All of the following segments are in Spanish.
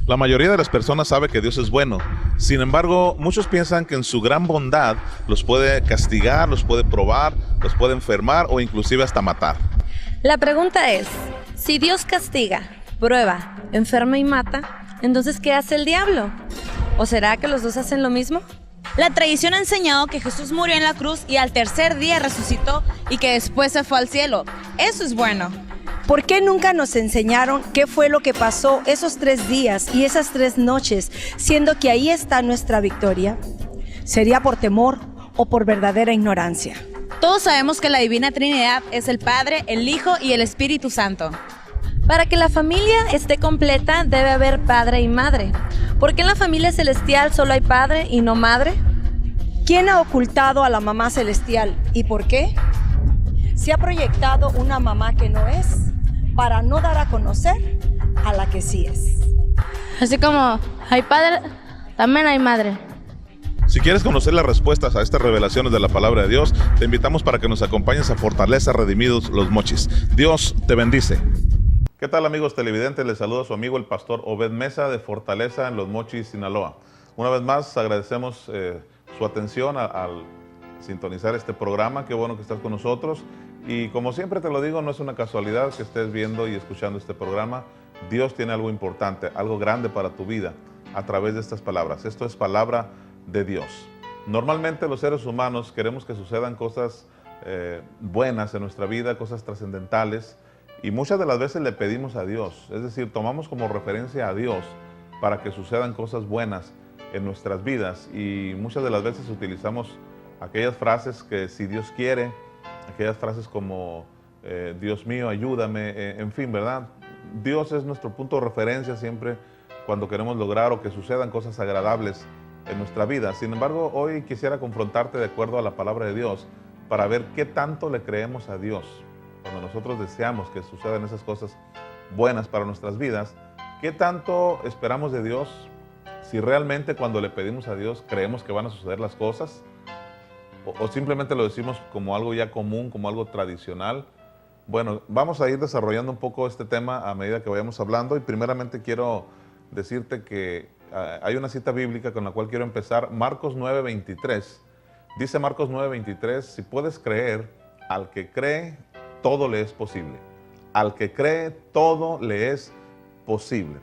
La mayoría de las personas sabe que Dios es bueno. Sin embargo, muchos piensan que en su gran bondad los puede castigar, los puede probar, los puede enfermar o inclusive hasta matar. La pregunta es, si Dios castiga, prueba, enferma y mata, entonces ¿qué hace el diablo? ¿O será que los dos hacen lo mismo? La tradición ha enseñado que Jesús murió en la cruz y al tercer día resucitó y que después se fue al cielo. Eso es bueno. ¿Por qué nunca nos enseñaron qué fue lo que pasó esos 3 días y esas 3 noches, siendo que ahí está nuestra victoria? ¿Sería por temor o por verdadera ignorancia? Todos sabemos que la Divina Trinidad es el Padre, el Hijo y el Espíritu Santo. Para que la familia esté completa debe haber padre y madre. ¿Por qué en la familia celestial solo hay padre y no madre? ¿Quién ha ocultado a la mamá celestial y por qué? Se ha proyectado una mamá que no es, para no dar a conocer a la que sí es. Así como hay padre, también hay madre. Si quieres conocer las respuestas a estas revelaciones de la palabra de Dios, te invitamos para que nos acompañes a Fortaleza Redimidos Los Mochis. Dios te bendice. ¿Qué tal, amigos televidentes? Les saluda su amigo el pastor Obed Mesa de Fortaleza en Los Mochis, Sinaloa. Una vez más agradecemos su atención al sintonizar este programa. Qué bueno que estás con nosotros. Y como siempre te lo digo, no es una casualidad que estés viendo y escuchando este programa. Dios tiene algo importante, algo grande para tu vida a través de estas palabras. Esto es palabra de Dios. Normalmente los seres humanos queremos que sucedan cosas buenas en nuestra vida, cosas trascendentales, y muchas de las veces le pedimos a Dios, es decir, tomamos como referencia a Dios para que sucedan cosas buenas en nuestras vidas, y muchas de las veces utilizamos aquellas frases que si Dios quiere, aquellas frases como Dios mío, ayúdame, en fin, ¿verdad? Dios es nuestro punto de referencia siempre cuando queremos lograr o que sucedan cosas agradables en nuestra vida. Sin embargo, hoy quisiera confrontarte de acuerdo a la palabra de Dios para ver qué tanto le creemos a Dios. Cuando nosotros deseamos que sucedan esas cosas buenas para nuestras vidas, ¿qué tanto esperamos de Dios? Si realmente cuando le pedimos a Dios creemos que van a suceder las cosas, o simplemente lo decimos como algo ya común, como algo tradicional. Bueno, vamos a ir desarrollando un poco este tema a medida que vayamos hablando, y primeramente quiero decirte que hay una cita bíblica con la cual quiero empezar, Marcos 9:23. Dice Marcos 9:23, si puedes creer, al que cree, todo le es posible. Al que cree, todo le es posible.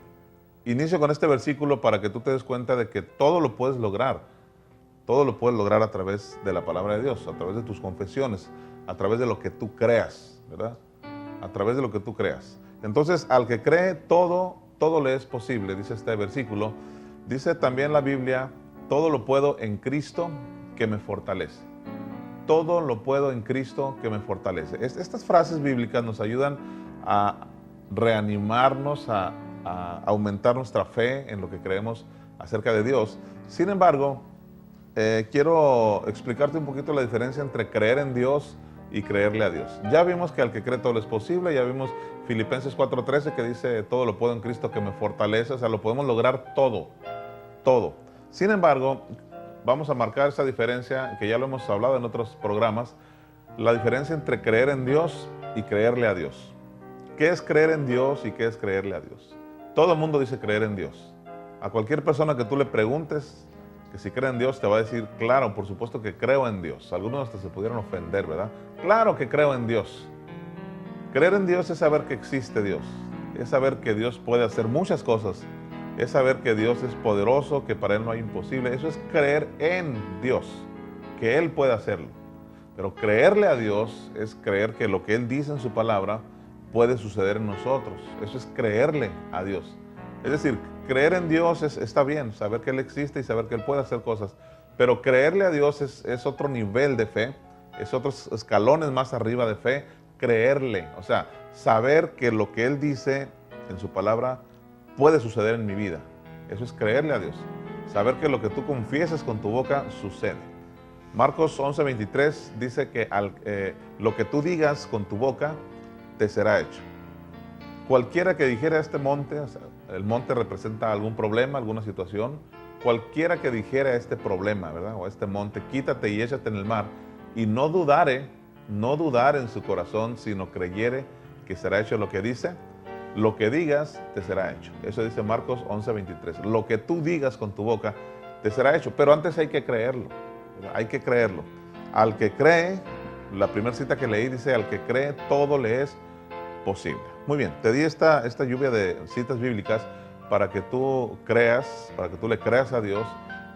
Inicio con este versículo para que tú te des cuenta de que todo lo puedes lograr. Todo lo puedes lograr a través de la palabra de Dios, a través de tus confesiones, a través de lo que tú creas, ¿verdad? A través de lo que tú creas. Entonces, al que cree, todo le es posible, dice este versículo. Dice también la Biblia, todo lo puedo en Cristo que me fortalece. Todo lo puedo en Cristo que me fortalece. Estas frases bíblicas nos ayudan a reanimarnos, a aumentar nuestra fe en lo que creemos acerca de Dios. Sin embargo, quiero explicarte un poquito la diferencia entre creer en Dios y creerle a Dios. Ya vimos que al que cree todo es posible, ya vimos Filipenses 4:13 que dice todo lo puedo en Cristo que me fortalece, o sea, lo podemos lograr todo. Sin embargo, vamos a marcar esa diferencia que ya lo hemos hablado en otros programas, la diferencia entre creer en Dios y creerle a Dios. ¿Qué es creer en Dios y qué es creerle a Dios? Todo el mundo dice creer en Dios. A cualquier persona que tú le preguntes que si cree en Dios te va a decir, claro, por supuesto que creo en Dios. Algunos hasta se pudieron ofender, ¿verdad? Claro que creo en Dios. Creer en Dios es saber que existe Dios, es saber que Dios puede hacer muchas cosas, es saber que Dios es poderoso, que para Él no hay imposible. Eso es creer en Dios, que Él puede hacerlo. Pero creerle a Dios es creer que lo que Él dice en su palabra puede suceder en nosotros. Eso es creerle a Dios. Es decir, creer en Dios está bien, saber que Él existe y saber que Él puede hacer cosas. Pero creerle a Dios es otro nivel de fe, es otros escalones más arriba de fe. Creerle, o sea, saber que lo que Él dice en su palabra puede suceder en mi vida. Eso es creerle a Dios. Saber que lo que tú confiesas con tu boca sucede. Marcos 11:23 dice que lo que tú digas con tu boca te será hecho. Cualquiera que dijera este monte, o sea, el monte representa algún problema, alguna situación. Cualquiera que dijera este problema, ¿verdad? O este monte, quítate y échate en el mar, y no dudare en su corazón, sino creyere que será hecho lo que dice, lo que digas te será hecho. Eso dice Marcos 11:23. Lo que tú digas con tu boca te será hecho, pero antes hay que creerlo, ¿verdad? Hay que creerlo. Al que cree, la primera cita que leí dice, al que cree todo le es posible. Muy bien, te di esta lluvia de citas bíblicas para que tú creas, para que tú le creas a Dios,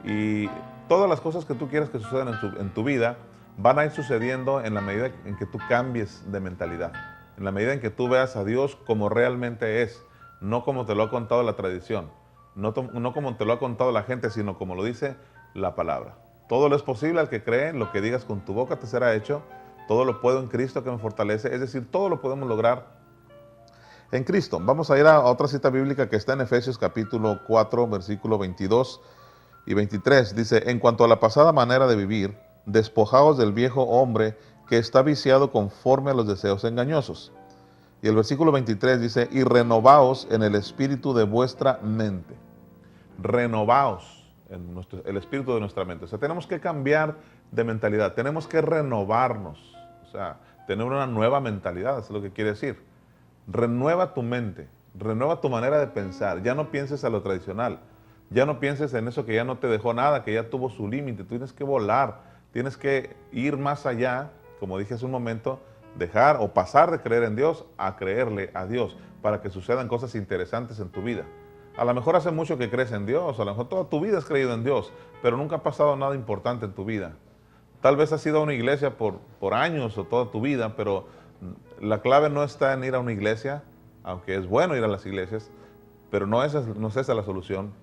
y todas las cosas que tú quieras que sucedan en tu vida van a ir sucediendo en la medida en que tú cambies de mentalidad, en la medida en que tú veas a Dios como realmente es, no como te lo ha contado la tradición, no como te lo ha contado la gente, sino como lo dice la palabra. Todo lo es posible al que cree, lo que digas con tu boca te será hecho, todo lo puedo en Cristo que me fortalece, es decir, todo lo podemos lograr en Cristo. Vamos a ir a otra cita bíblica que está en Efesios capítulo 4, versículo 22 y 23. Dice, en cuanto a la pasada manera de vivir, despojaos del viejo hombre que está viciado conforme a los deseos engañosos. Y el versículo 23 dice, y renovaos en el espíritu de vuestra mente. Renovaos en el espíritu de nuestra mente. O sea, tenemos que cambiar de mentalidad, tenemos que renovarnos, o sea, tener una nueva mentalidad, eso es lo que quiere decir. Renueva tu mente, renueva tu manera de pensar, ya no pienses a lo tradicional, ya no pienses en eso que ya no te dejó nada, que ya tuvo su límite, tú tienes que volar, tienes que ir más allá, como dije hace un momento, dejar o pasar de creer en Dios a creerle a Dios, para que sucedan cosas interesantes en tu vida. A lo mejor hace mucho que crees en Dios, a lo mejor toda tu vida has creído en Dios, pero nunca ha pasado nada importante en tu vida. Tal vez has ido a una iglesia por años o toda tu vida, pero la clave no está en ir a una iglesia, aunque es bueno ir a las iglesias, pero no es esa la solución.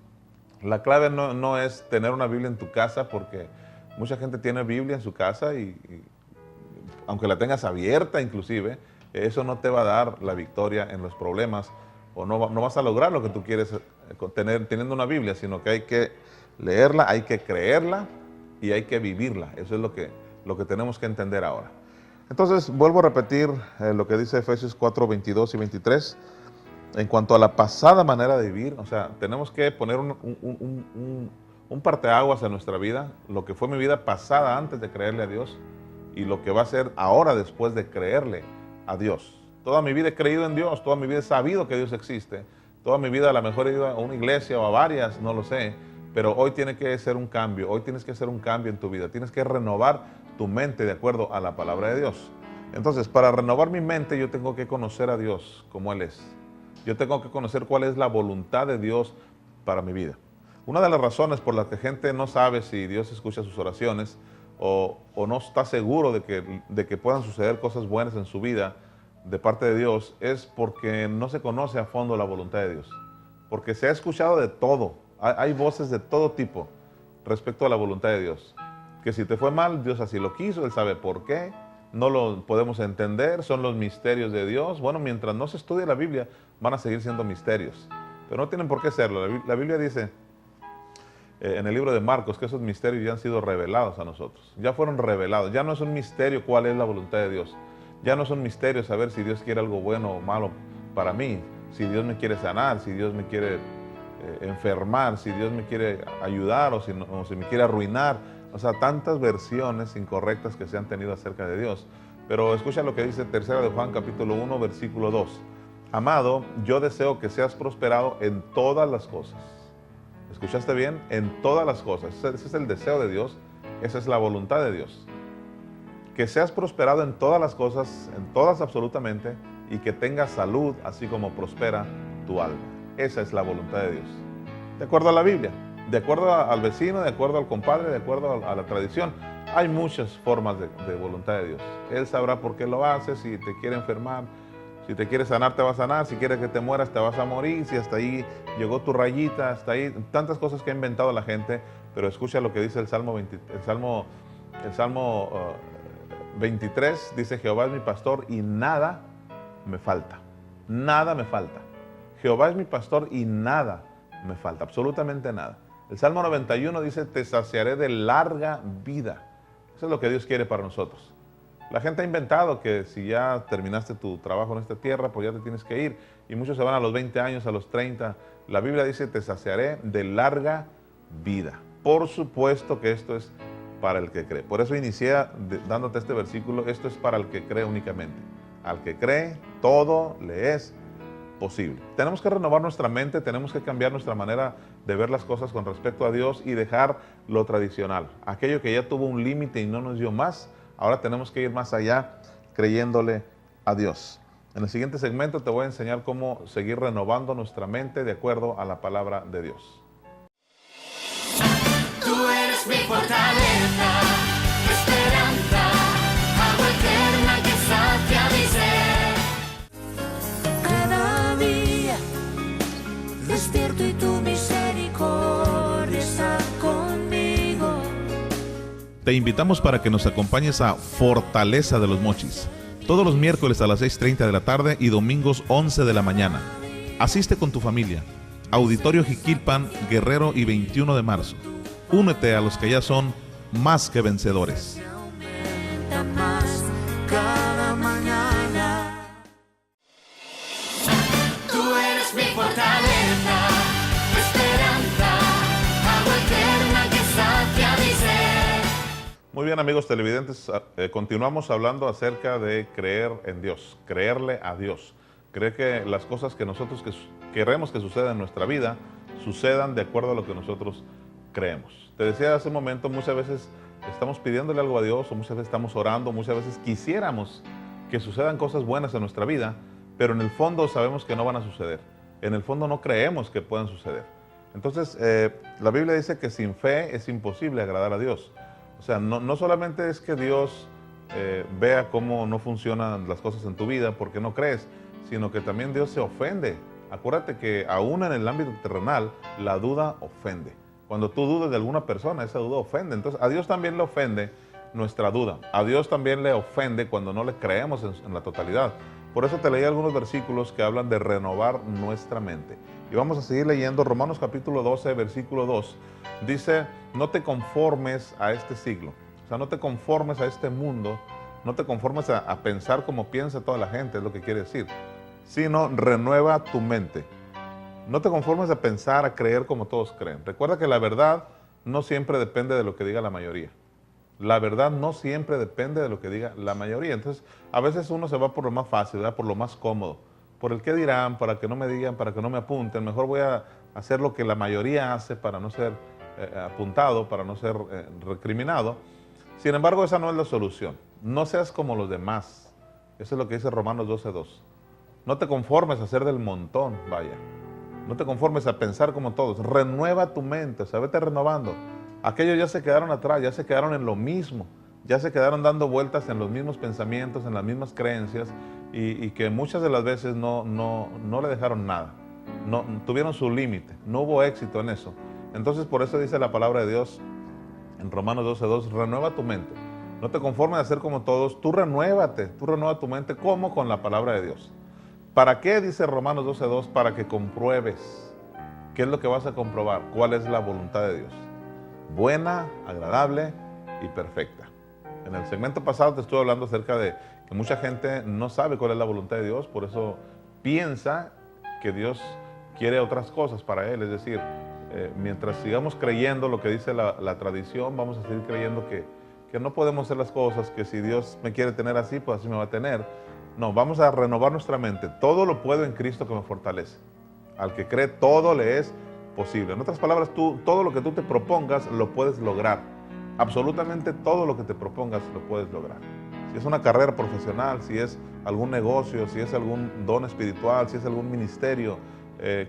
La clave no es tener una Biblia en tu casa, porque mucha gente tiene Biblia en su casa y aunque la tengas abierta inclusive, eso no te va a dar la victoria en los problemas, o no vas a lograr lo que tú quieres tener teniendo una Biblia, sino que hay que leerla, hay que creerla y hay que vivirla. Eso es lo que tenemos que entender ahora. Entonces, vuelvo a repetir lo que dice Efesios 4, 22 y 23. En cuanto a la pasada manera de vivir, o sea, tenemos que poner un parteaguas en nuestra vida, lo que fue mi vida pasada antes de creerle a Dios y lo que va a ser ahora después de creerle a Dios. Toda mi vida he creído en Dios, toda mi vida he sabido que Dios existe, toda mi vida a lo mejor he ido a una iglesia o a varias, no lo sé, pero hoy tiene que ser un cambio, hoy tienes que hacer un cambio en tu vida, tienes que renovar tu mente de acuerdo a la palabra de Dios. Entonces, para renovar mi mente yo tengo que conocer a Dios como Él es. Yo tengo que conocer cuál es la voluntad de Dios para mi vida. Una de las razones por las que gente no sabe si Dios escucha sus oraciones o no está seguro de que puedan suceder cosas buenas en su vida de parte de Dios es porque no se conoce a fondo la voluntad de Dios. Porque se ha escuchado de todo. Hay voces de todo tipo respecto a la voluntad de Dios. Que si te fue mal, Dios así lo quiso, Él sabe por qué. No lo podemos entender, son los misterios de Dios. Bueno, mientras no se estudie la Biblia, van a seguir siendo misterios. Pero no tienen por qué serlo. La Biblia dice en el libro de Marcos que esos misterios ya han sido revelados a nosotros. Ya fueron revelados. Ya no es un misterio cuál es la voluntad de Dios. Ya no es un misterio saber si Dios quiere algo bueno o malo para mí. Si Dios me quiere sanar, si Dios me quiere enfermar, si Dios me quiere ayudar o si me quiere arruinar. O sea, tantas versiones incorrectas que se han tenido acerca de Dios. Pero escucha lo que dice 3 de Juan capítulo 1 versículo 2. Amado, yo deseo que seas prosperado en todas las cosas. ¿Escuchaste bien? En todas las cosas. Ese es el deseo de Dios. Esa es la voluntad de Dios. Que seas prosperado en todas las cosas, en todas absolutamente, y que tengas salud, así como prospera tu alma. Esa es la voluntad de Dios. De acuerdo a la Biblia, de acuerdo al vecino, de acuerdo al compadre, de acuerdo a la tradición. Hay muchas formas de voluntad de Dios. Él sabrá por qué lo hace, si te quiere enfermar, si te quiere sanar, te va a sanar, si quiere que te mueras, te vas a morir, si hasta ahí llegó tu rayita, hasta ahí, tantas cosas que ha inventado la gente, pero escucha lo que dice el Salmo 23, dice, Jehová es mi pastor y nada me falta. Nada me falta. Jehová es mi pastor y nada me falta, absolutamente nada. El Salmo 91 dice, te saciaré de larga vida. Eso es lo que Dios quiere para nosotros. La gente ha inventado que si ya terminaste tu trabajo en esta tierra, pues ya te tienes que ir. Y muchos se van a los 20 años, a los 30. La Biblia dice, te saciaré de larga vida. Por supuesto que esto es para el que cree. Por eso inicié dándote este versículo. Esto es para el que cree únicamente. Al que cree, todo le es posible. Tenemos que renovar nuestra mente, tenemos que cambiar nuestra manera de ver las cosas con respecto a Dios y dejar lo tradicional. Aquello que ya tuvo un límite y no nos dio más, ahora tenemos que ir más allá creyéndole a Dios. En el siguiente segmento te voy a enseñar cómo seguir renovando nuestra mente de acuerdo a la palabra de Dios. Tú eres mi fortaleza, esperanza, agua eterna que sacia mi ser. Cada día despierto y tu misericordia está conmigo. Te invitamos para que nos acompañes a Fortaleza de los Mochis, todos los miércoles a las 6:30 de la tarde y domingos 11 de la mañana. Asiste con tu familia. Auditorio Jiquilpan, Guerrero y 21 de marzo. Únete a los que ya son más que vencedores. Aumenta más cada mañana. Tú eres mi fortaleza, esperanza, agua eterna que sacia mi ser. Muy bien, amigos televidentes, continuamos hablando acerca de creer en Dios, creerle a Dios. Creer que las cosas que nosotros queremos que sucedan en nuestra vida, sucedan de acuerdo a lo que nosotros creemos. Te decía hace un momento, muchas veces estamos pidiéndole algo a Dios, o muchas veces estamos orando, muchas veces quisiéramos que sucedan cosas buenas en nuestra vida, pero en el fondo sabemos que no van a suceder. En el fondo no creemos que puedan suceder. Entonces, la Biblia dice que sin fe es imposible agradar a Dios. O sea, no solamente es que Dios vea cómo no funcionan las cosas en tu vida porque no crees, sino que también Dios se ofende. Acuérdate que aún en el ámbito terrenal, la duda ofende. Cuando tú dudas de alguna persona, esa duda ofende. Entonces, a Dios también le ofende nuestra duda. A Dios también le ofende cuando no le creemos en la totalidad. Por eso te leí algunos versículos que hablan de renovar nuestra mente. Y vamos a seguir leyendo Romanos capítulo 12, versículo 2. Dice, no te conformes a este siglo. O sea, no te conformes a este mundo. No te conformes a pensar como piensa toda la gente, es lo que quiere decir. Sino renueva tu mente. No te conformes a pensar, a creer como todos creen. Recuerda que la verdad no siempre depende de lo que diga la mayoría. La verdad no siempre depende de lo que diga la mayoría. Entonces, a veces uno se va por lo más fácil, ¿verdad? Por lo más cómodo. Por el qué dirán, para que no me digan, para que no me apunten. Mejor voy a hacer lo que la mayoría hace para no ser apuntado, para no ser recriminado. Sin embargo, esa no es la solución. No seas como los demás. Eso es lo que dice Romanos 12:2. No te conformes a ser del montón, vaya. No te conformes a pensar como todos. Renueva tu mente, o sea, vete renovando. Aquellos ya se quedaron atrás, ya se quedaron en lo mismo. Ya se quedaron dando vueltas en los mismos pensamientos, en las mismas creencias y que muchas de las veces no le dejaron nada. No, tuvieron su límite, no hubo éxito en eso. Entonces, por eso dice la palabra de Dios en Romanos 12:2, renueva tu mente. No te conformes a ser como todos, tú renuévate, tú renueva tu mente. ¿Cómo? Con la palabra de Dios. ¿Para qué? Dice Romanos 12:2, para que compruebes. ¿Qué es lo que vas a comprobar? ¿Cuál es la voluntad de Dios? Buena, agradable y perfecta. En el segmento pasado te estuve hablando acerca de que mucha gente no sabe cuál es la voluntad de Dios, por eso piensa que Dios quiere otras cosas para él. Es decir, mientras sigamos creyendo lo que dice la tradición, vamos a seguir creyendo que no podemos hacer las cosas, que si Dios me quiere tener así, pues así me va a tener. No, vamos a renovar nuestra mente. Todo lo puedo en Cristo que me fortalece. Al que cree, todo le es posible. En otras palabras, todo lo que tú te propongas, lo puedes lograr. Absolutamente todo lo que te propongas, lo puedes lograr. Si es una carrera profesional, si es algún negocio, si es algún don espiritual, si es algún ministerio,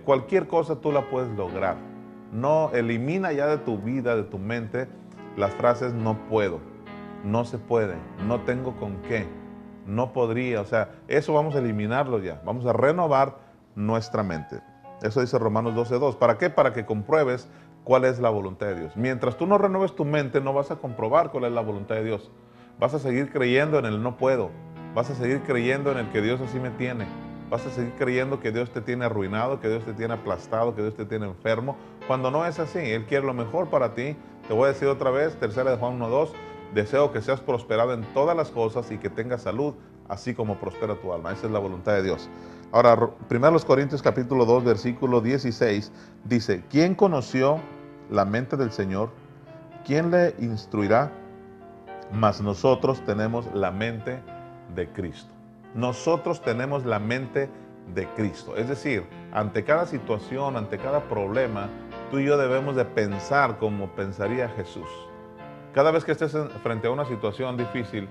cualquier cosa tú la puedes lograr. No elimina ya de tu vida, de tu mente, las frases no puedo, no se puede, no tengo con qué, no podría. O sea, eso vamos a eliminarlo ya. Vamos a renovar nuestra mente. Eso dice Romanos 12:2. ¿Para qué? Para que compruebes cuál es la voluntad de Dios. Mientras tú no renueves tu mente, no vas a comprobar cuál es la voluntad de Dios. Vas a seguir creyendo en el no puedo. Vas a seguir creyendo en el que Dios así me tiene. Vas a seguir creyendo que Dios te tiene arruinado, que Dios te tiene aplastado, que Dios te tiene enfermo, cuando no es así. Él quiere lo mejor para ti. Te voy a decir otra vez, 3 de Juan 1:2, deseo que seas prosperado en todas las cosas y que tengas salud, así como prospera tu alma. Esa es la voluntad de Dios. Ahora, 1 Corintios capítulo 2, versículo 16, dice, ¿quién conoció la mente del Señor? ¿Quién le instruirá? Mas nosotros tenemos la mente de Cristo. Nosotros tenemos la mente de Cristo. Es decir, ante cada situación, ante cada problema, tú y yo debemos de pensar como pensaría Jesús. Cada vez que estés frente a una situación difícil,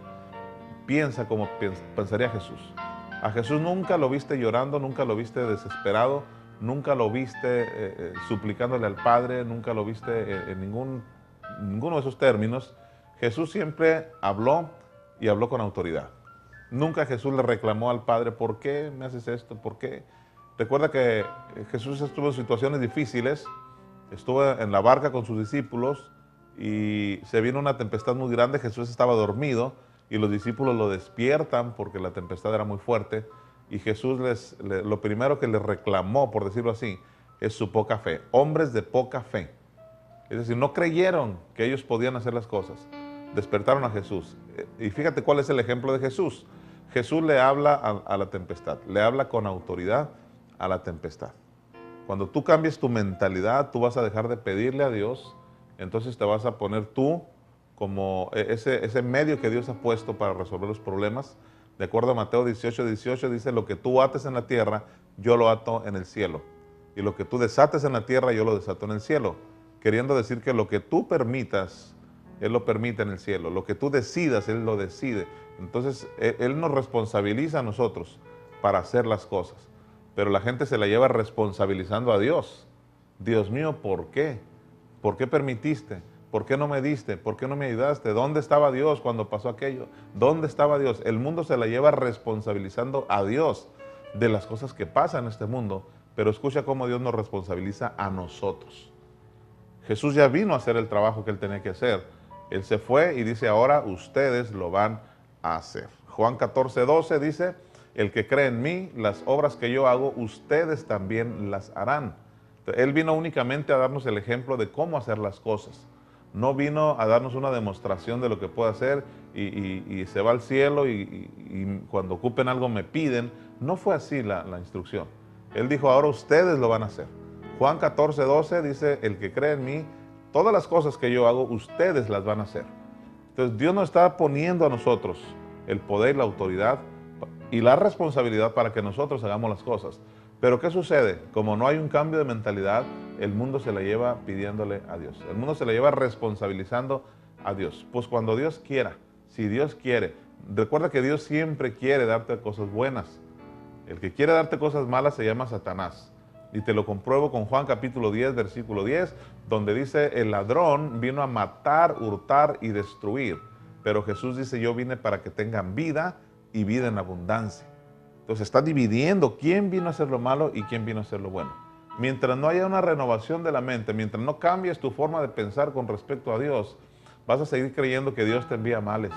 piensa como pensaría Jesús. A Jesús nunca lo viste llorando, nunca lo viste desesperado, nunca lo viste suplicándole al Padre, nunca lo viste en ninguno de esos términos. Jesús siempre habló y habló con autoridad. Nunca Jesús le reclamó al Padre, ¿por qué me haces esto? ¿Por qué? Recuerda que Jesús estuvo en situaciones difíciles, estuvo en la barca con sus discípulos y se vino una tempestad muy grande. Jesús estaba dormido y los discípulos lo despiertan porque la tempestad era muy fuerte, y Jesús lo primero que les reclamó, por decirlo así, es su poca fe. Hombres de poca fe. Es decir, no creyeron que ellos podían hacer las cosas. Despertaron a Jesús. Y fíjate cuál es el ejemplo de Jesús. Jesús le habla a la tempestad, le habla con autoridad a la tempestad. Cuando tú cambies tu mentalidad, tú vas a dejar de pedirle a Dios, entonces te vas a poner tú como ese medio que Dios ha puesto para resolver los problemas. De acuerdo a Mateo 18:18, dice, lo que tú ates en la tierra, yo lo ato en el cielo. Y lo que tú desates en la tierra, yo lo desato en el cielo. Queriendo decir que lo que tú permitas, Él lo permite en el cielo. Lo que tú decidas, Él lo decide. Entonces, Él nos responsabiliza a nosotros para hacer las cosas. Pero la gente se la lleva responsabilizando a Dios. Dios mío, ¿por qué? ¿Por qué permitiste? ¿Por qué no me diste? ¿Por qué no me ayudaste? ¿Dónde estaba Dios cuando pasó aquello? ¿Dónde estaba Dios? El mundo se la lleva responsabilizando a Dios de las cosas que pasan en este mundo, pero escucha cómo Dios nos responsabiliza a nosotros. Jesús ya vino a hacer el trabajo que Él tenía que hacer. Él se fue y dice, ahora ustedes lo van a hacer. Juan 14:12 dice, el que cree en mí, las obras que yo hago, ustedes también las harán. Él vino únicamente a darnos el ejemplo de cómo hacer las cosas. No vino a darnos una demostración de lo que puede hacer y se va al cielo y cuando ocupen algo me piden. No fue así la instrucción. Él dijo, ahora ustedes lo van a hacer. Juan 14:12 dice, el que cree en mí, todas las cosas que yo hago, ustedes las van a hacer. Entonces Dios nos está poniendo a nosotros el poder, la autoridad y la responsabilidad para que nosotros hagamos las cosas. Pero ¿qué sucede? Como no hay un cambio de mentalidad, el mundo se la lleva pidiéndole a Dios. El mundo se la lleva responsabilizando a Dios. Pues cuando Dios quiera, si Dios quiere, recuerda que Dios siempre quiere darte cosas buenas. El que quiere darte cosas malas se llama Satanás. Y te lo compruebo con Juan capítulo 10, versículo 10, donde dice, el ladrón vino a matar, hurtar y destruir. Pero Jesús dice, yo vine para que tengan vida y vida en abundancia. Entonces está dividiendo quién vino a hacer lo malo y quién vino a hacer lo bueno. Mientras no haya una renovación de la mente, mientras no cambies tu forma de pensar con respecto a Dios, vas a seguir creyendo que Dios te envía males.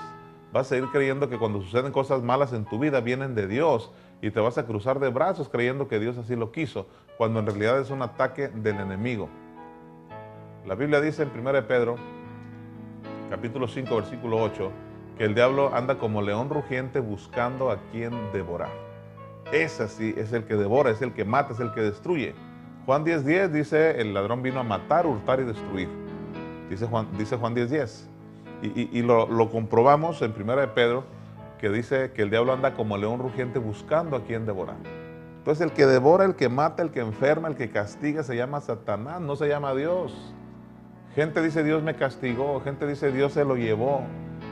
Vas a seguir creyendo que cuando suceden cosas malas en tu vida vienen de Dios y te vas a cruzar de brazos creyendo que Dios así lo quiso, cuando en realidad es un ataque del enemigo. La Biblia dice en 1 Pedro, capítulo 5, versículo 8, que el diablo anda como león rugiente buscando a quien devorar. Ese sí es el que devora, es el que mata, es el que destruye. Juan 10:10 dice, el ladrón vino a matar, hurtar y destruir. Dice Juan 10:10. Y lo comprobamos en 1 Pedro, que dice que el diablo anda como león rugiente buscando a quien devorar. Entonces el que devora, el que mata, el que enferma, el que castiga se llama Satanás, no se llama Dios. Gente dice Dios me castigó, gente dice Dios se lo llevó,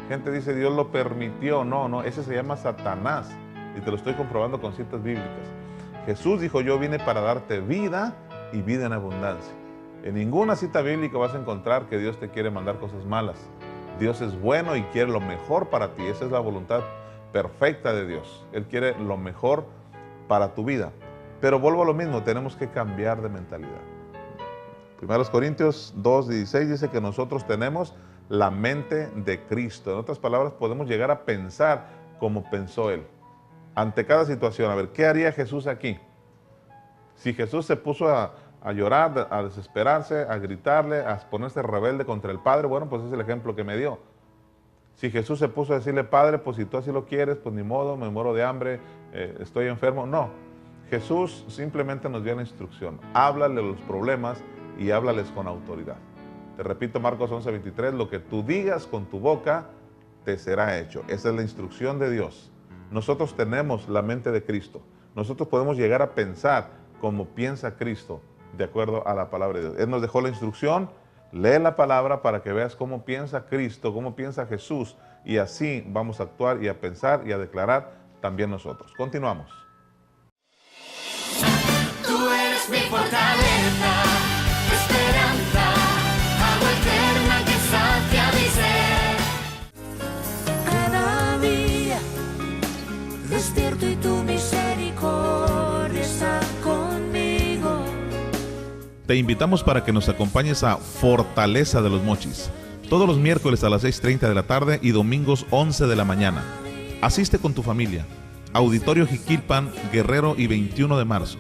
gente dice Dios lo permitió. No, ese se llama Satanás. Y te lo estoy comprobando con citas bíblicas. Jesús dijo, yo vine para darte vida y vida en abundancia. En ninguna cita bíblica vas a encontrar que Dios te quiere mandar cosas malas. Dios es bueno y quiere lo mejor para ti. Esa es la voluntad perfecta de Dios. Él quiere lo mejor para tu vida. Pero vuelvo a lo mismo, tenemos que cambiar de mentalidad. 1 Corintios 2:16 dice que nosotros tenemos la mente de Cristo. En otras palabras, podemos llegar a pensar como pensó Él. Ante cada situación, a ver, ¿qué haría Jesús aquí? Si Jesús se puso a llorar, a desesperarse, a gritarle, a ponerse rebelde contra el Padre, bueno, pues es el ejemplo que me dio. Si Jesús se puso a decirle, Padre, pues si tú así lo quieres, pues ni modo, me muero de hambre, estoy enfermo. No, Jesús simplemente nos dio la instrucción. Háblale los problemas y háblales con autoridad. Te repito, Marcos 11:23, lo que tú digas con tu boca te será hecho. Esa es la instrucción de Dios. Nosotros tenemos la mente de Cristo. nosotros podemos llegar a pensar como piensa Cristo, de acuerdo a la palabra de Dios. Él nos dejó la instrucción, lee la palabra para que veas cómo piensa Cristo, cómo piensa Jesús, y así vamos a actuar y a pensar y a declarar también nosotros. Continuamos. Tú eres mi fortaleza, esperanza, agua eterna que sacia mi ser. Cada día despierto y tu misericordia está conmigo. Te invitamos para que nos acompañes a Fortaleza de los Mochis, todos los miércoles a las 6:30 de la tarde y domingos 11 de la mañana. Asiste con tu familia. Auditorio Jiquilpan, Guerrero y 21 de marzo.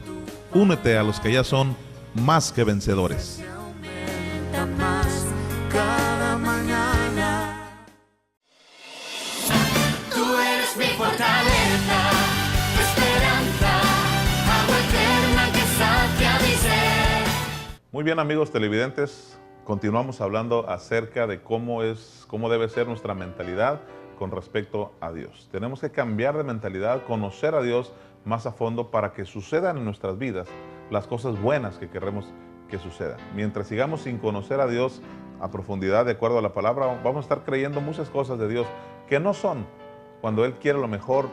Únete a los que ya son más que vencedores. Aumenta más cada mañana. Tú eres mi fortaleza, esperanza, agua eterna que sacia mi ser. Muy bien, amigos televidentes, continuamos hablando acerca de cómo debe ser nuestra mentalidad con respecto a Dios. Tenemos que cambiar de mentalidad, conocer a Dios más a fondo para que sucedan en nuestras vidas las cosas buenas que queremos que sucedan. Mientras sigamos sin conocer a Dios a profundidad, de acuerdo a la palabra, vamos a estar creyendo muchas cosas de Dios que no son, cuando Él quiere lo mejor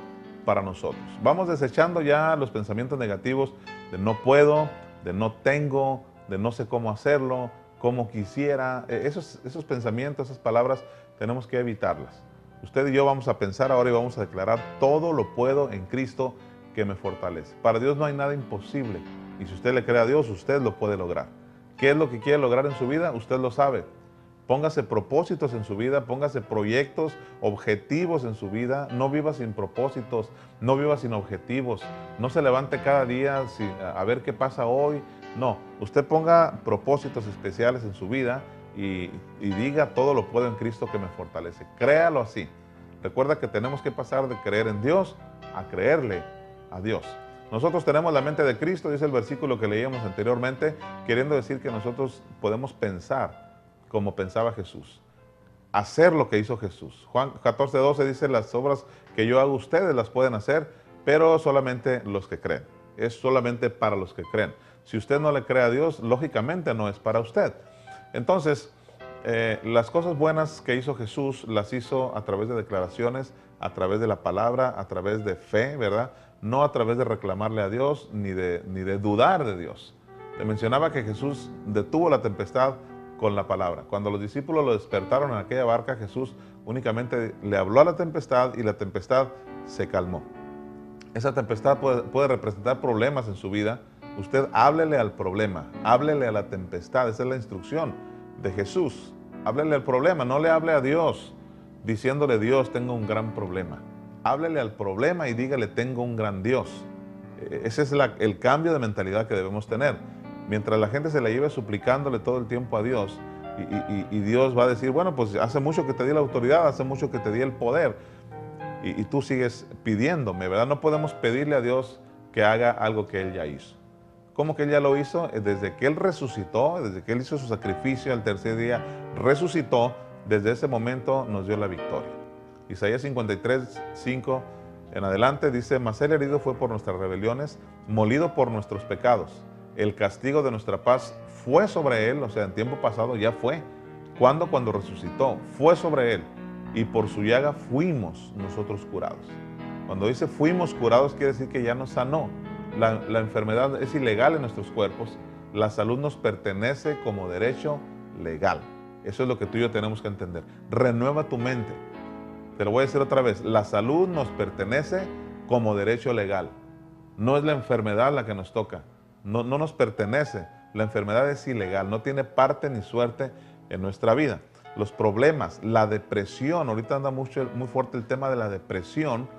para nosotros. Vamos desechando ya los pensamientos negativos de no puedo, de no tengo, de no sé cómo hacerlo, como quisiera. Esos pensamientos, esas palabras, tenemos que evitarlas. Usted y yo vamos a pensar ahora y vamos a declarar: todo lo puedo en Cristo que me fortalece. Para Dios no hay nada imposible. Y si usted le cree a Dios, usted lo puede lograr. ¿Qué es lo que quiere lograr en su vida? Usted lo sabe. Póngase propósitos en su vida, póngase proyectos, objetivos en su vida. No viva sin propósitos, no viva sin objetivos. No se levante cada día a ver qué pasa hoy. No, usted ponga propósitos especiales en su vida y diga: todo lo puedo en Cristo que me fortalece. Créalo así. Recuerda que tenemos que pasar de creer en Dios a creerle a Dios. Nosotros tenemos la mente de Cristo, dice el versículo que leíamos anteriormente, queriendo decir que nosotros podemos pensar como pensaba Jesús, hacer lo que hizo Jesús. Juan 14:12 dice: las obras que yo hago ustedes las pueden hacer, pero solamente los que creen. Es solamente para los que creen. Si usted no le cree a Dios, lógicamente no es para usted. Entonces, las cosas buenas que hizo Jesús las hizo a través de declaraciones, a través de la palabra, a través de fe, ¿verdad? No a través de reclamarle a Dios ni de dudar de Dios. Te mencionaba que Jesús detuvo la tempestad con la palabra. Cuando los discípulos lo despertaron en aquella barca, Jesús únicamente le habló a la tempestad y la tempestad se calmó. Esa tempestad puede representar problemas en su vida. Usted háblele al problema, háblele a la tempestad. Esa es la instrucción de Jesús. Háblele al problema, no le hable a Dios diciéndole: Dios, tengo un gran problema. Háblele al problema y dígale: tengo un gran Dios. Ese es el cambio de mentalidad que debemos tener. Mientras la gente se la lleve suplicándole todo el tiempo a Dios, y Dios va a decir: bueno, pues hace mucho que te di la autoridad, hace mucho que te di el poder, y tú sigues pidiéndome, ¿verdad? No podemos pedirle a Dios que haga algo que Él ya hizo. ¿Cómo que Él ya lo hizo? Desde que Él resucitó, desde que Él hizo su sacrificio al tercer día, resucitó, desde ese momento nos dio la victoria. Isaías 53:5 en adelante dice: mas Él herido fue por nuestras rebeliones, molido por nuestros pecados. El castigo de nuestra paz fue sobre Él, o sea, en tiempo pasado ya fue. ¿Cuándo? Cuando resucitó, fue sobre Él. Y por su llaga fuimos nosotros curados. Cuando dice fuimos curados, quiere decir que ya nos sanó. La enfermedad es ilegal en nuestros cuerpos. La salud nos pertenece como derecho legal. Eso es lo que tú y yo tenemos que entender. Renueva tu mente. Te lo voy a decir otra vez. La salud nos pertenece como derecho legal. No es la enfermedad la que nos toca. No nos pertenece. La enfermedad es ilegal. No tiene parte ni suerte en nuestra vida. Los problemas, la depresión. Ahorita anda muy fuerte el tema de la depresión.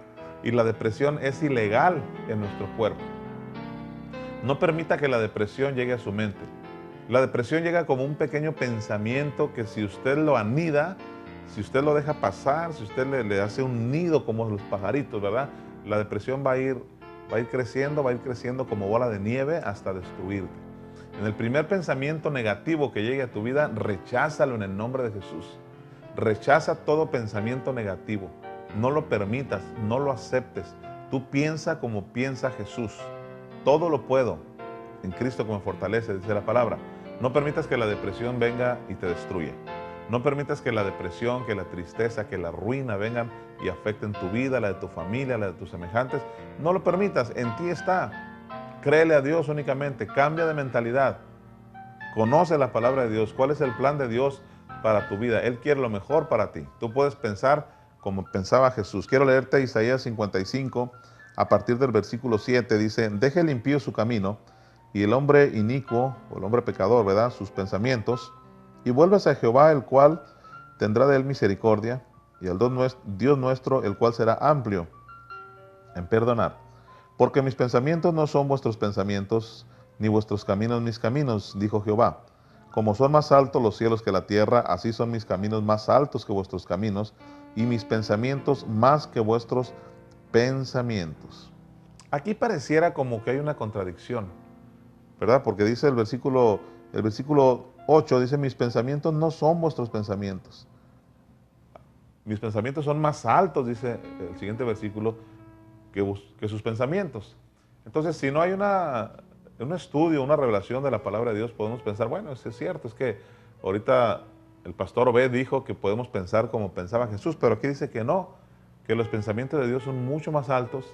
Y la depresión es ilegal en nuestro cuerpo. No permita que la depresión llegue a su mente. La depresión llega como un pequeño pensamiento que si usted lo anida, si usted lo deja pasar, si usted le hace un nido como los pajaritos, ¿verdad? La depresión va a ir creciendo como bola de nieve hasta destruirte. En el primer pensamiento negativo que llegue a tu vida, recházalo en el nombre de Jesús. Rechaza todo pensamiento negativo. No lo permitas, no lo aceptes. Tú piensa como piensa Jesús. Todo lo puedo en Cristo que me fortalece, dice la palabra. No permitas que la depresión venga y te destruya. No permitas que la depresión, que la tristeza, que la ruina vengan y afecten tu vida, la de tu familia, la de tus semejantes. No lo permitas, en ti está. Créele a Dios únicamente, cambia de mentalidad. Conoce la palabra de Dios, cuál es el plan de Dios para tu vida. Él quiere lo mejor para ti. Tú puedes pensar como pensaba Jesús. Quiero leerte Isaías 55, a partir del versículo 7, dice: deje el impío su camino, y el hombre inicuo, o el hombre pecador, ¿verdad?, sus pensamientos, y vuélvase a Jehová, el cual tendrá de él misericordia, y al Dios nuestro, el cual será amplio en perdonar. Porque mis pensamientos no son vuestros pensamientos, ni vuestros caminos mis caminos, dijo Jehová. Como son más altos los cielos que la tierra, así son mis caminos más altos que vuestros caminos, y mis pensamientos más que vuestros pensamientos. Aquí pareciera como que hay una contradicción, ¿verdad? Porque dice el versículo 8, dice: mis pensamientos no son vuestros pensamientos. Mis pensamientos son más altos, dice el siguiente versículo, que sus pensamientos. Entonces, si no hay un estudio, una revelación de la palabra de Dios, podemos pensar, bueno, es cierto, es que ahorita el pastor Obed dijo que podemos pensar como pensaba Jesús, pero aquí dice que no, que los pensamientos de Dios son mucho más altos,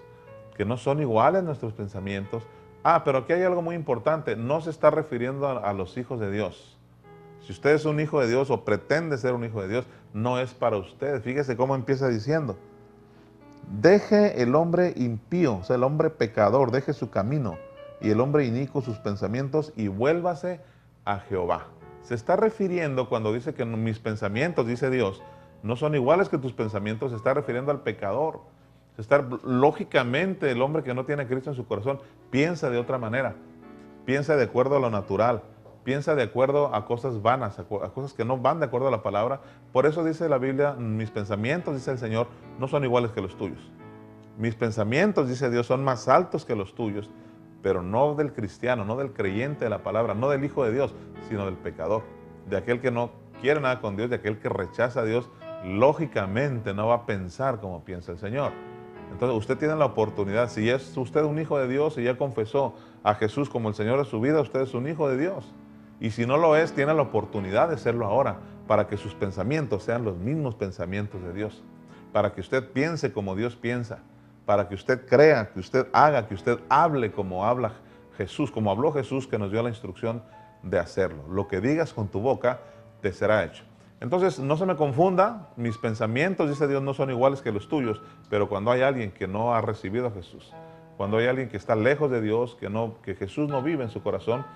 que no son iguales nuestros pensamientos. Pero aquí hay algo muy importante, no se está refiriendo a los hijos de Dios. Si usted es un hijo de Dios o pretende ser un hijo de Dios, no es para usted. Fíjese cómo empieza diciendo: deje el hombre impío, o sea, el hombre pecador, deje su camino, y el hombre inicuo sus pensamientos, y vuélvase a Jehová. Se está refiriendo, cuando dice que mis pensamientos, dice Dios, no son iguales que tus pensamientos, se está refiriendo al pecador. Lógicamente, el hombre que no tiene a Cristo en su corazón piensa de otra manera, piensa de acuerdo a lo natural, piensa de acuerdo a cosas vanas, a cosas que no van de acuerdo a la palabra. Por eso dice la Biblia: mis pensamientos, dice el Señor, no son iguales que los tuyos. Mis pensamientos, dice Dios, son más altos que los tuyos, pero no del cristiano, no del creyente de la palabra, no del Hijo de Dios, sino del pecador, de aquel que no quiere nada con Dios, de aquel que rechaza a Dios. Lógicamente no va a pensar como piensa el Señor. Entonces usted tiene la oportunidad, si es usted un hijo de Dios y ya confesó a Jesús como el Señor de su vida, usted es un hijo de Dios. Y si no lo es, tiene la oportunidad de serlo ahora, para que sus pensamientos sean los mismos pensamientos de Dios, para que usted piense como Dios piensa, para que usted crea, que usted haga, que usted hable como habla Jesús, como habló Jesús, que nos dio la instrucción de hacerlo. Lo que digas con tu boca te será hecho. Entonces, no se me confunda, mis pensamientos, dice Dios, no son iguales que los tuyos, pero cuando hay alguien que no ha recibido a Jesús, cuando hay alguien que está lejos de Dios, que Jesús no vive en su corazón,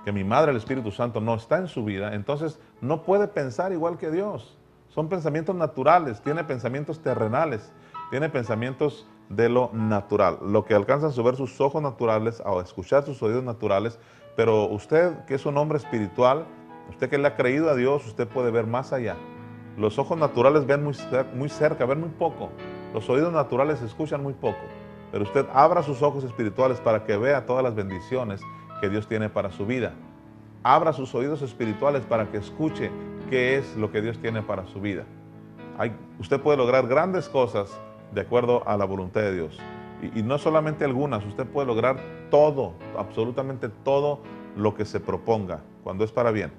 que mi madre, el Espíritu Santo, no está en su vida, entonces no puede pensar igual que Dios. Son pensamientos naturales, tiene pensamientos terrenales, tiene pensamientos de lo natural, lo que alcanzan a ver sus ojos naturales o escuchar sus oídos naturales. Pero usted, que es un hombre espiritual, usted que le ha creído a Dios, usted puede ver más allá. Los ojos naturales ven muy cerca, ven muy poco. Los oídos naturales escuchan muy poco. Pero usted abra sus ojos espirituales para que vea todas las bendiciones que Dios tiene para su vida. Abra sus oídos espirituales para que escuche qué es lo que Dios tiene para su vida. Usted puede lograr grandes cosas de acuerdo a la voluntad de Dios. Y no solamente algunas, usted puede lograr todo, absolutamente todo lo que se proponga, cuando es para bien.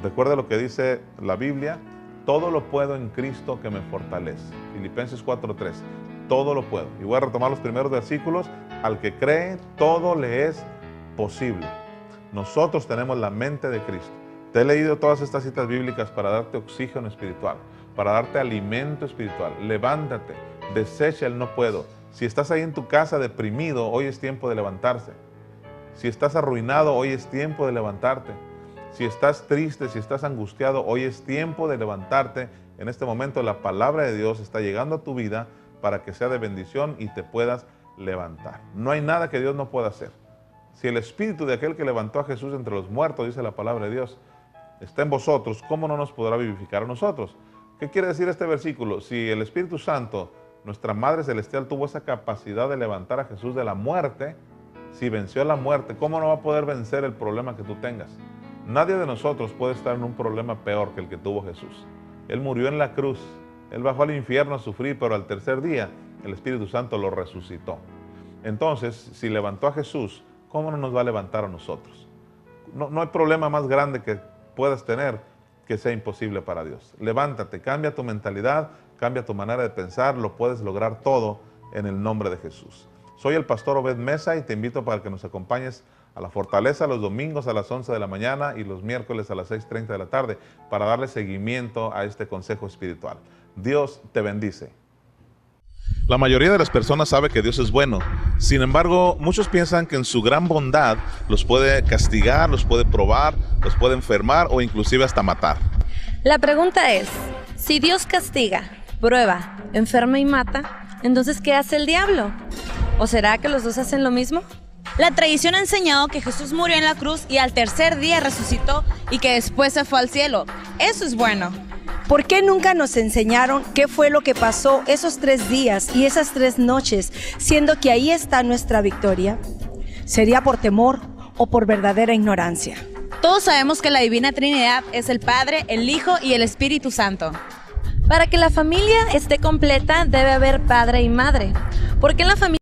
Recuerde lo que dice la Biblia: todo lo puedo en Cristo que me fortalece. Filipenses 4:3, todo lo puedo. Y voy a retomar los primeros versículos: al que cree, todo le es posible. Nosotros tenemos la mente de Cristo. Te he leído todas estas citas bíblicas para darte oxígeno espiritual, para darte alimento espiritual. Levántate, desecha el no puedo. Si estás ahí en tu casa deprimido, hoy es tiempo de levantarse. Si estás arruinado, hoy es tiempo de levantarte. Si estás triste, si estás angustiado, hoy es tiempo de levantarte. En este momento la palabra de Dios está llegando a tu vida para que sea de bendición y te puedas levantar. No hay nada que Dios no pueda hacer. Si el espíritu de aquel que levantó a Jesús entre los muertos, dice la palabra de Dios, está en vosotros, ¿cómo no nos podrá vivificar a nosotros? ¿Qué quiere decir este versículo? Si el Espíritu Santo, nuestra Madre Celestial, tuvo esa capacidad de levantar a Jesús de la muerte, si venció la muerte, ¿cómo no va a poder vencer el problema que tú tengas? Nadie de nosotros puede estar en un problema peor que el que tuvo Jesús. Él murió en la cruz, Él bajó al infierno a sufrir, pero al tercer día el Espíritu Santo lo resucitó. Entonces, si levantó a Jesús, ¿cómo no nos va a levantar a nosotros? No hay problema más grande que puedas tener que sea imposible para Dios. Levántate, cambia tu mentalidad, cambia tu manera de pensar, lo puedes lograr todo en el nombre de Jesús. Soy el pastor Obed Mesa y te invito para que nos acompañes a la Fortaleza los domingos a las 11 de la mañana y los miércoles a las 6:30 de la tarde para darle seguimiento a este consejo espiritual. Dios te bendice. La mayoría de las personas sabe que Dios es bueno. Sin embargo, muchos piensan que en su gran bondad los puede castigar, los puede probar, los puede enfermar o inclusive hasta matar. La pregunta es, si Dios castiga, prueba, enferma y mata, entonces ¿qué hace el diablo? ¿O será que los dos hacen lo mismo? La tradición ha enseñado que Jesús murió en la cruz y al tercer día resucitó y que después se fue al cielo. Eso es bueno. ¿Por qué nunca nos enseñaron qué fue lo que pasó esos 3 días y esas 3 noches, siendo que ahí está nuestra victoria? ¿Sería por temor o por verdadera ignorancia? Todos sabemos que la Divina Trinidad es el Padre, el Hijo y el Espíritu Santo. Para que la familia esté completa debe haber padre y madre, porque en la familia